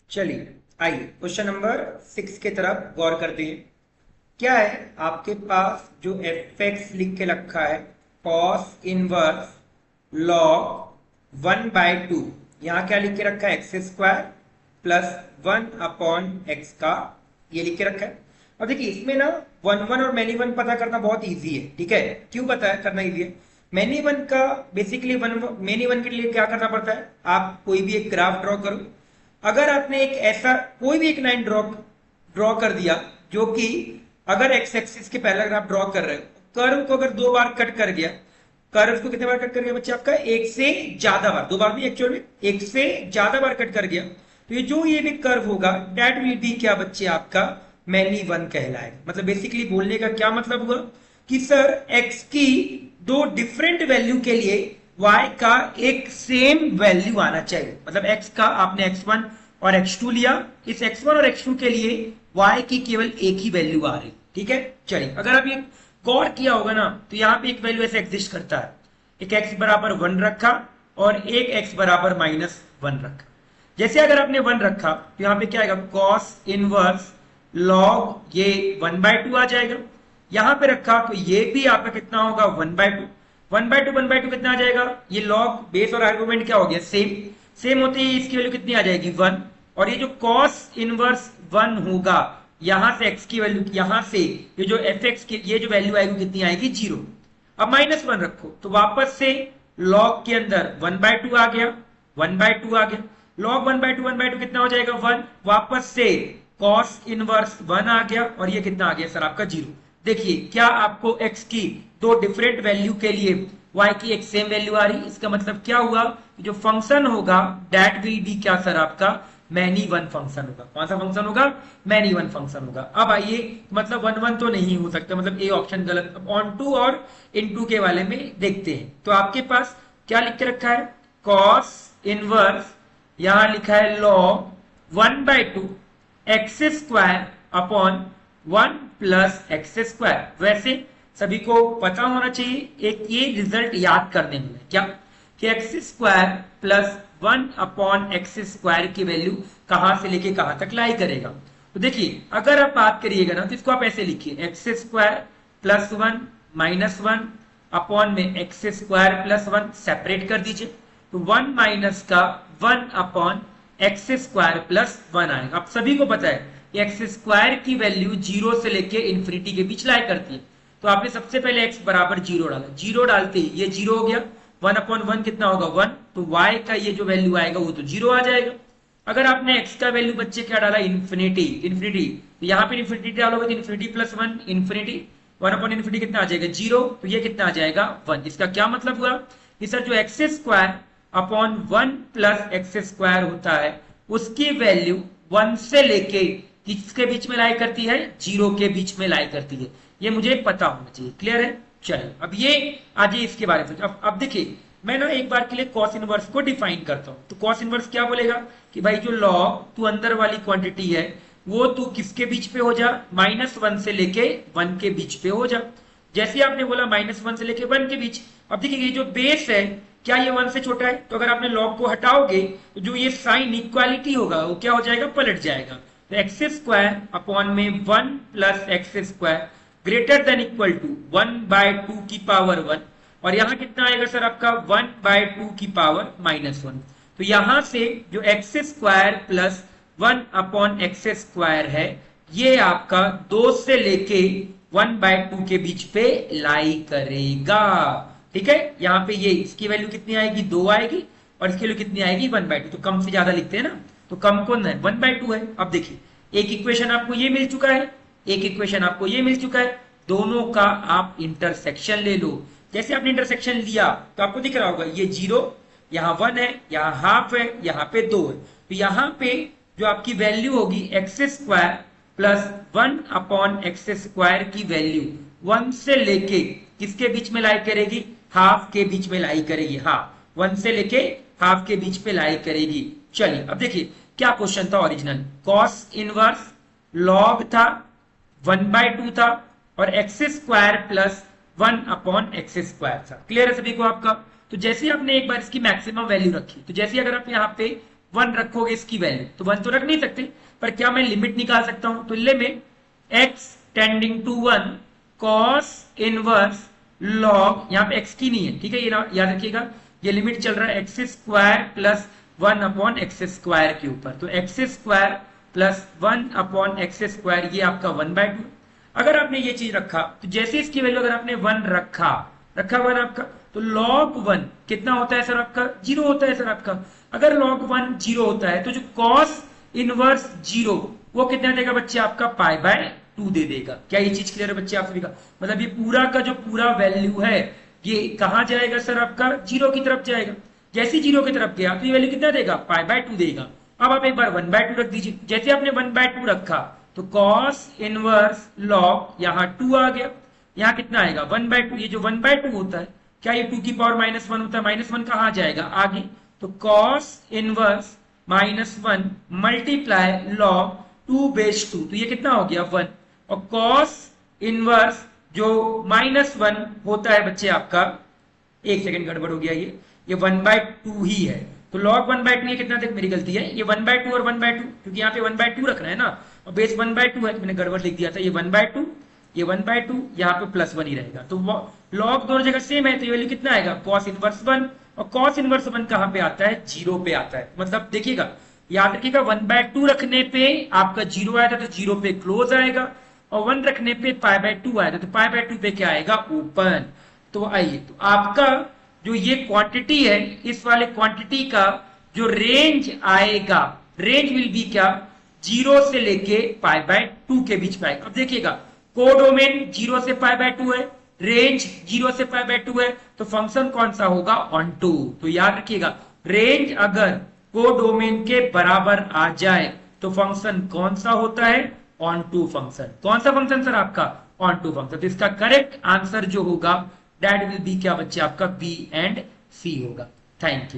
चलिए आइए question number 6 की तरफ गौर करते हैं। क्या है आपके पास जो एफ एक्स लिख के रखा है, कॉस इनवर्स लॉग 1/2। यहाँ क्या लिख के रखा है, एक्स स्क्वायर प्लस 1/x का ये लिख के रखा है। अब देखिए इसमें ना वन वन और मैनी वन पता करना बहुत इजी है। ठीक है, क्यों पता है करना इजी है? मैनी वन का बेसिकली मैनी वन के लिए क्या करना पड़ता है, आप कोई भी एक ग्राफ ड्रॉ करो। अगर आपने एक ऐसा कोई भी एक लाइन ड्रॉ ड्रॉ कर दिया जो कि अगर एक्स एक्सिस के पहला ग्राफ ड्रॉ कर रहे हो, कर्व को अगर 2 बार कट कर गया, कर्व को कितने बार कट कर गया बच्चे आपका, एक से ज्यादा बार, 2 बार नहीं एक्चुअल में एक से ज्यादा बार कट कर गया, तो ये भी कर्व होगा दैट विल बी क्या बच्चे आपका मैनी वन कहलाएगा। मतलब बेसिकली बोलने का क्या मतलब हुआ कि सर एक्स की दो डिफरेंट वैल्यू के लिए y का एक सेम वैल्यू आना चाहिए। मतलब x का आपने x1 और x2 लिया, इस x1 और x2 के लिए y की केवल एक ही वैल्यू आ रही। ठीक है, चलिए अगर आप ये गौर किया होगा ना तो यहाँ पे एक वैल्यू ऐसे एग्जिस्ट करता है, एक x बराबर 1 रखा और एक x बराबर -1 रखा। जैसे अगर आपने 1 रखा तो यहाँ पे क्या आएगा, कॉस इनवर्स लॉग ये 1/2 आ जाएगा। यहां पे रखा तो ये भी आपका कितना होगा 1/2। 1/2 कितना आ जाएगा, ये लॉग बेस और आर्गुमेंट क्या हो गया सेम, सेम होते ही इसकी वैल्यू कितनी आ जाएगी 1। और ये जो कॉस इनवर्स 1 होगा, यहां से x की वैल्यू, यहां से ये जो एफ एक्स की ये जो वैल्यू आएगी कितनी आएगी 0। अब -1 रखो तो वापस से लॉग के अंदर 1/2 आ गया, 1/2 आ गया, लॉग 1/2 कितना हो जाएगा 1, वापस से कॉस इनवर्स 1 आ गया और ये कितना आ गया सर आपका 0। देखिए क्या आपको x की दो डिफरेंट वैल्यू के लिए y की एक सेम वैल्यू आ रही, इसका मतलब क्या हुआ, जो फंक्शन होगा दैट विल बी क्या सर आपका मैनी वन फंक्शन होगा। कौन सा फंक्शन होगा, मैनी वन फंक्शन होगा। अब आइए मतलब 1 1 तो नहीं हो सकता, मतलब ए ऑप्शन गलत। अब ऑन टू और इन टू के वाले में देखते हैं। तो आपके पास क्या लिख के रखा है, कॉस इनवर्स, यहां लिखा है log 1/2 x square upon 1 plus x square. वैसे सभी को पता होना चाहिए एक ये रिजल्ट याद करने में क्या, कि x square plus 1 upon x square की वैल्यू कहां से लेके कहां तक लाई करेगा। तो देखिए अगर आप बात करिएगा ना तो इसको आप ऐसे लिखिए, एक्स स्क्वायर प्लस 1 -1 अपॉन में एक्स स्क्वायर प्लस 1 सेपरेट कर दीजिए, तो 1 माइनस का 1 अपॉन एक्स स्क्वायर प्लस 1 आएगा। अब सभी को पता है एक्स स्क्वायर की वैल्यू 0 से लेके इंफिनिटी के बीच लाई करती है। तो आपने सबसे पहले x बराबर 0 डाला, 0 डालते ही ये 0 हो गया, 1/1 कितना होगा 1, तो y का ये जो वैल्यू आएगा वो तो 0 आ जाएगा। अगर आपने x का वैल्यू बच्चे क्या डाला, इन्फिनिटी, इन्फिनिटी, तो यहाँ पे इन्फिनिटी डालोगे तो इन्फिनिटी प्लस 1 इन्फिनिटी, 1/इन्फिनिटी कितना आ जाएगा 0, तो ये कितना आ जाएगा 1। इसका क्या मतलब हुआ कि सर जो x square upon 1 plus x square होता है उसकी वैल्यू 1 से लेके किसके बीच में लाई करती है, 0 के बीच में लाई करती है। ये मुझे पता होना चाहिए, क्लियर है। चलिए अब ये आज इसके बारे में अब देखिए मैं ना एक बार के लिए कॉस इनवर्स को डिफाइन करता हूं। तो कॉस इनवर्स क्या बोलेगा कि भाई जो लॉग तू अंदर वाली क्वांटिटी है वो तू किसके बीच पे हो जा, -1 से लेके 1 के बीच पे हो जा। जैसे आपने बोला -1 से लेके 1 के बीच, अब देखिए ये जो बेस है क्या ये 1 से छोटा है, तो अगर आपने लॉग को हटाओगे तो जो ये साइन इक्वालिटी होगा वो क्या हो जाएगा, पलट जाएगा। तो एक्स स्क्वायर अपॉन में 1 plus x square greater than equal to 1/2 की पावर 1, और यहां कितना आएगा सर आपका 1/2 की पावर -1। तो यहां से जो x square plus 1 upon x square है ये आपका 2 से लेके 1/2 के बीच पे लाई करेगा। ठीक है, यहाँ पे ये इसकी वैल्यू कितनी आएगी 2 आएगी और इसकी वैल्यू कितनी आएगी 1/2। तो कम से ज्यादा लिखते हैं ना, तो कम कौन है 1/2 है। अब देखिए एक इक्वेशन आपको ये मिल चुका है, एक इक्वेशन आपको ये मिल चुका है, दोनों का आप इंटरसेक्शन ले लो। जैसे आपने इंटरसेक्शन लिया तो आपको दिख रहा होगा ये 0, यहाँ 1 है, यहाँ हाफ है, यहाँ पे 2 है। तो यहाँ पे जो आपकी वैल्यू होगी x square plus 1 upon x square की वैल्यू 1 से लेके किसके बीच में लाई करेगी, हाफ के बीच में लाई करेगी। हाँ, 1 से लेके हाफ के बीच पे लाई करेगी। चलिए अब देखिए क्या क्वेश्चन था ओरिजिनल, कॉस इनवर्स लॉग था 1/2 था और x square plus 1 upon x square था। क्लियर है सभी को आपका। तो जैसे आपने एक बार इसकी मैक्सिमम वैल्यू रखी, तो जैसे अगर आप यहाँ पे 1 रखोगे इसकी वैल्यू, तो 1 तो रख नहीं सकते, पर क्या मैं लिमिट निकाल सकता हूं? तो limit x tending to 1 cos inverse log, यहां पे x की नहीं है, ठीक है, ये याद रखिएगा, ये लिमिट चल रहा है x square plus 1 upon x square के ऊपर, तो x square plus 1 upon x square, ये आपका 1/2। अगर आपने ये चीज रखा तो जैसे इसकी वैल्यू अगर आपने 1 रखा 1 आपका, तो log 1 कितना होता है सर आपका? 0 होता है सर आपका। अगर log 1 0 होता है तो जो cos इनवर्स 0 वो कितना देगा बच्चे आपका? π/2 दे देगा। क्या ये चीज क्लियर है बच्चे आप सभी का? मतलब ये पूरा का जो पूरा वैल्यू है ये कहां जाएगा सर आपका? 0 की तरफ जाएगा। जैसे 0 की तरफ गया तो ये वैल्यू कितना देगा? π/2 देगा। अब आप एक बार 1/2 रख दीजिए। जैसे आपने 1/2 रखा तो cos इनवर्स log यहाँ 2 आ गया, यहाँ कितना आएगा? 1/2। ये जो 1/2 होता है, क्या ये 2 की पावर -1 होता है? -1 कहां जाएगा? आगे। तो cos इनवर्स -1 मल्टीप्लाई log 2/2, तो ये कितना हो गया? 1। और cos इनवर्स जो -1 होता है बच्चे आपका, एक सेकंड गड़बड़ हो गया, ये 1/2 ही है, तो log 1/2 ये कितना देख, मेरी गलती है, ये 1/2 और 1/2, क्योंकि यहाँ पे 1/2 रखना है ना, और बेस 1/2 है तो मैंने गड़बड़ लिख दिया था, ये 1/2, ये 1/2, यहाँ पे +1 ही रहेगा, तो log दोनों जगह सेम है, तो ये वैल्यू कितना आएगा? cos इनवर्स 1, और cos इनवर्स 1 कहां पे आता है? 0 पे आता है। मतलब देखिएगा, याद रखिएगा, 1/2 रखने पे आपका 0 आया था तो 0 पे क्लोज आएगा, और 1 रखने पे π/2 आया था तो π/2 पे क्या आएगा? ओपन। तो आइए, तो आपका जो ये क्वांटिटी है, इस वाले क्वांटिटी का जो रेंज आएगा, रेंज विल बी क्या? 0 से लेके π/2 के बीच में आएगा। अब देखिएगा, कोडोमेन 0 से π/2 है, रेंज 0 से π/2 है, तो फंक्शन कौन सा होगा? Onto. तो याद रखिएगा, रेंज अगर कोडोमेन के बराबर आ जाए तो फंक्शन कौन सा होता है? Onto function. कौन सा फंक्शन सर आपका? Onto function. तो इसका करेक्ट आंसर जो होगा दैट विल बी क्या बच्चे आपका? बी एंड सी होगा। Thank you.